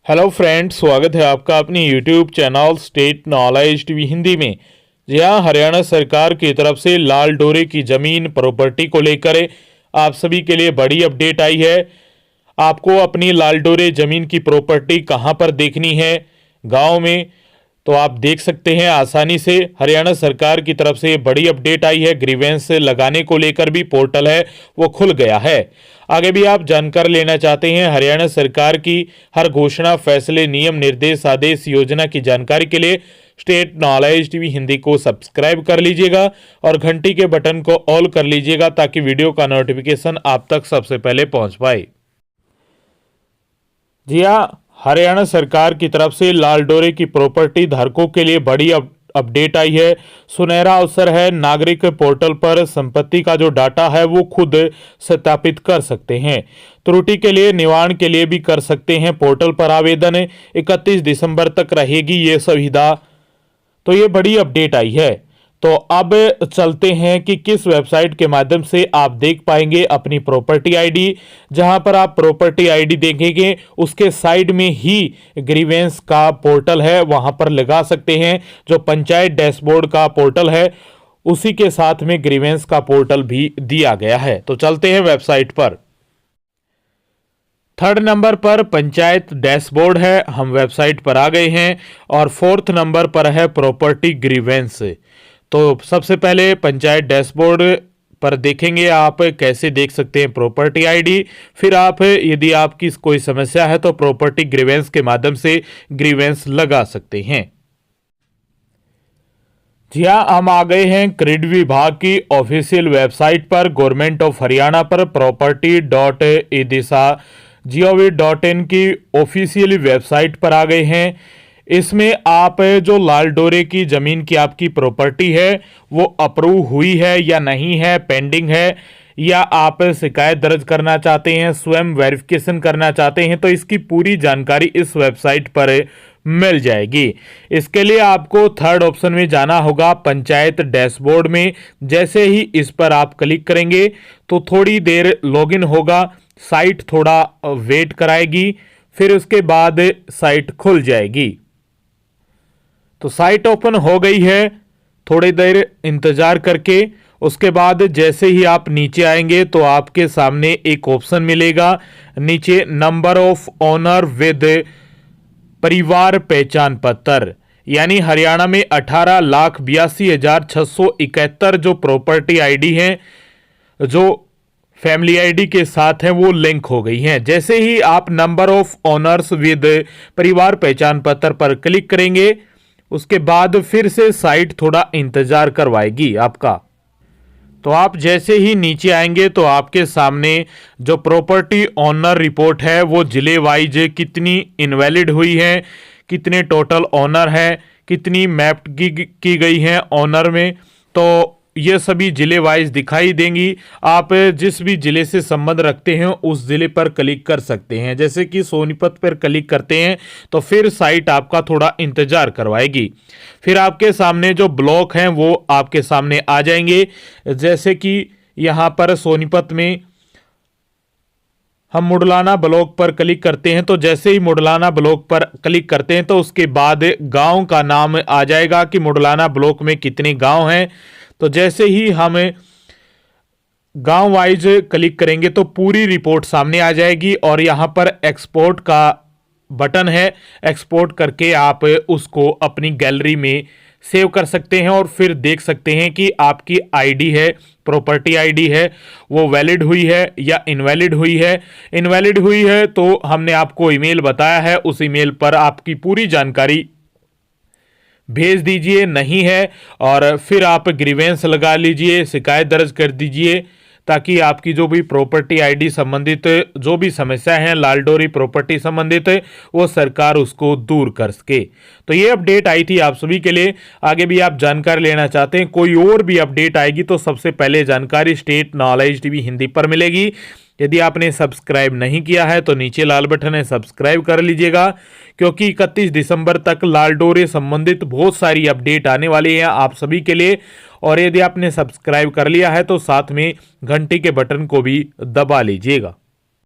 Hello friends, स्वागत है आपका अपनी YouTube channel state knowledge TV Hindi में। जी हाँ, हरियाणा सरकार की तरफ से लाल डोरे की जमीन प्रॉपर्टी को लेकर आप सभी के लिए बड़ी अपडेट आई है। आपको अपनी लाल डोरे जमीन की प्रॉपर्टी कहाँ पर देखनी है गांव में, तो आप देख सकते हैं आसानी से। हरियाणा सरकार की तरफ से बड़ी अपडेट आई है। ग्रीवेंस लगाने को लेकर भी पोर्टल है वो खुल गया है। आगे भी आप जानकारी लेना चाहते हैं हरियाणा सरकार की हर घोषणा, फैसले, नियम, निर्देश, आदेश, योजना की जानकारी के लिए स्टेट नॉलेज टीवी हिंदी को सब्सक्राइब कर लीजिएगा और घंटी के बटन को ऑल कर लीजिएगा ताकि वीडियो का नोटिफिकेशन आप तक सबसे पहले पहुंच पाए। जी हाँ, हरियाणा सरकार की तरफ से लाल डोरे की प्रॉपर्टी धारकों के लिए बड़ी अपडेट आई है। सुनहरा अवसर है। नागरिक पोर्टल पर संपत्ति का जो डाटा है वो खुद सत्यापित कर सकते हैं। त्रुटि के लिए, निवारण के लिए भी कर सकते हैं। पोर्टल पर आवेदन 31 दिसंबर तक रहेगी ये सुविधा। तो ये बड़ी अपडेट आई है। तो अब चलते हैं कि किस वेबसाइट के माध्यम से आप देख पाएंगे अपनी प्रॉपर्टी आईडी। जहां पर आप प्रॉपर्टी आईडी देखेंगे उसके साइड में ही ग्रीवेंस का पोर्टल है, वहां पर लगा सकते हैं। जो पंचायत डैशबोर्ड का पोर्टल है उसी के साथ में ग्रीवेंस का पोर्टल भी दिया गया है। तो चलते हैं वेबसाइट पर। 3rd नंबर पर पंचायत डैशबोर्ड है, हम वेबसाइट पर आ गए हैं। और 4th नंबर पर है प्रॉपर्टी ग्रीवेंस। तो सबसे पहले पंचायत डैशबोर्ड पर देखेंगे आप कैसे देख सकते हैं प्रॉपर्टी आईडी। फिर आप यदि आपकी कोई समस्या है तो प्रॉपर्टी ग्रीवेंस के माध्यम से ग्रीवेंस लगा सकते हैं। जी हाँ, हम आ गए हैं क्रीड विभाग की ऑफिशियल वेबसाइट पर। गवर्नमेंट ऑफ हरियाणा पर property.edisa.gov.in की ऑफिशियल वेबसाइट पर आ गए हैं। इसमें आप जो लाल डोरे की जमीन की आपकी प्रॉपर्टी है वो अप्रूव हुई है या नहीं है, पेंडिंग है, या आप शिकायत दर्ज करना चाहते हैं, स्वयं वेरिफिकेशन करना चाहते हैं, तो इसकी पूरी जानकारी इस वेबसाइट पर मिल जाएगी। इसके लिए आपको 3rd ऑप्शन में जाना होगा, पंचायत डैशबोर्ड में। जैसे ही इस पर आप क्लिक करेंगे तो थोड़ी देर लॉगिन होगा, साइट थोड़ा वेट कराएगी, फिर उसके बाद साइट खुल जाएगी। तो साइट ओपन हो गई है, थोड़ी देर इंतजार करके उसके बाद जैसे ही आप नीचे आएंगे तो आपके सामने एक ऑप्शन मिलेगा नीचे, नंबर ऑफ ओनर विद परिवार पहचान पत्र। यानी हरियाणा में 18,82,671 जो प्रॉपर्टी आईडी है, जो फैमिली आईडी के साथ है, वो लिंक हो गई हैं। जैसे ही आप नंबर ऑफ ओनर्स विद परिवार पहचान पत्र पर क्लिक करेंगे उसके बाद फिर से साइट थोड़ा इंतजार करवाएगी आपका। तो आप जैसे ही नीचे आएंगे तो आपके सामने जो प्रॉपर्टी ओनर रिपोर्ट है वो जिले वाइज कितनी इनवैलिड हुई है, कितने टोटल ओनर हैं, कितनी मैप की गई हैं ओनर में, तो ये सभी जिले वाइज दिखाई देंगी। आप जिस भी जिले से संबंध रखते हैं उस जिले पर क्लिक कर सकते हैं। जैसे कि सोनीपत पर क्लिक करते हैं तो फिर साइट आपका थोड़ा इंतजार करवाएगी। फिर आपके सामने जो ब्लॉक हैं वो आपके सामने आ जाएंगे। जैसे कि यहाँ पर सोनीपत में हम मुडलाना ब्लॉक पर क्लिक करते हैं, तो जैसे ही मुडलाना ब्लॉक पर क्लिक करते हैं तो उसके बाद गांव का नाम आ जाएगा कि मुडलाना ब्लॉक में कितने गांव हैं। तो जैसे ही हम गांव वाइज क्लिक करेंगे तो पूरी रिपोर्ट सामने आ जाएगी और यहां पर एक्सपोर्ट का बटन है। एक्सपोर्ट करके आप उसको अपनी गैलरी में सेव कर सकते हैं और फिर देख सकते हैं कि आपकी आईडी है, प्रॉपर्टी आईडी है, वो वैलिड हुई है या इनवैलिड हुई है। इनवैलिड हुई है तो हमने आपको ईमेल बताया है, उस ईमेल पर आपकी पूरी जानकारी भेज दीजिए। नहीं है और फिर आप ग्रीवेंस लगा लीजिए, शिकायत दर्ज कर दीजिए ताकि आपकी जो भी प्रॉपर्टी आईडी संबंधित जो भी समस्या है लाल डोरी प्रॉपर्टी संबंधित वो सरकार उसको दूर कर सके। तो ये अपडेट आई थी आप सभी के लिए। आगे भी आप जानकारी लेना चाहते हैं, कोई और भी अपडेट आएगी तो सबसे पहले जानकारी स्टेट नॉलेज टीवी हिंदी पर मिलेगी। यदि आपने सब्सक्राइब नहीं किया है तो नीचे लाल बटन है, सब्सक्राइब कर लीजिएगा, क्योंकि 31 दिसंबर तक लाल डोरे संबंधित बहुत सारी अपडेट आने वाली है आप सभी के लिए। और यदि आपने सब्सक्राइब कर लिया है तो साथ में घंटी के बटन को भी दबा लीजिएगा।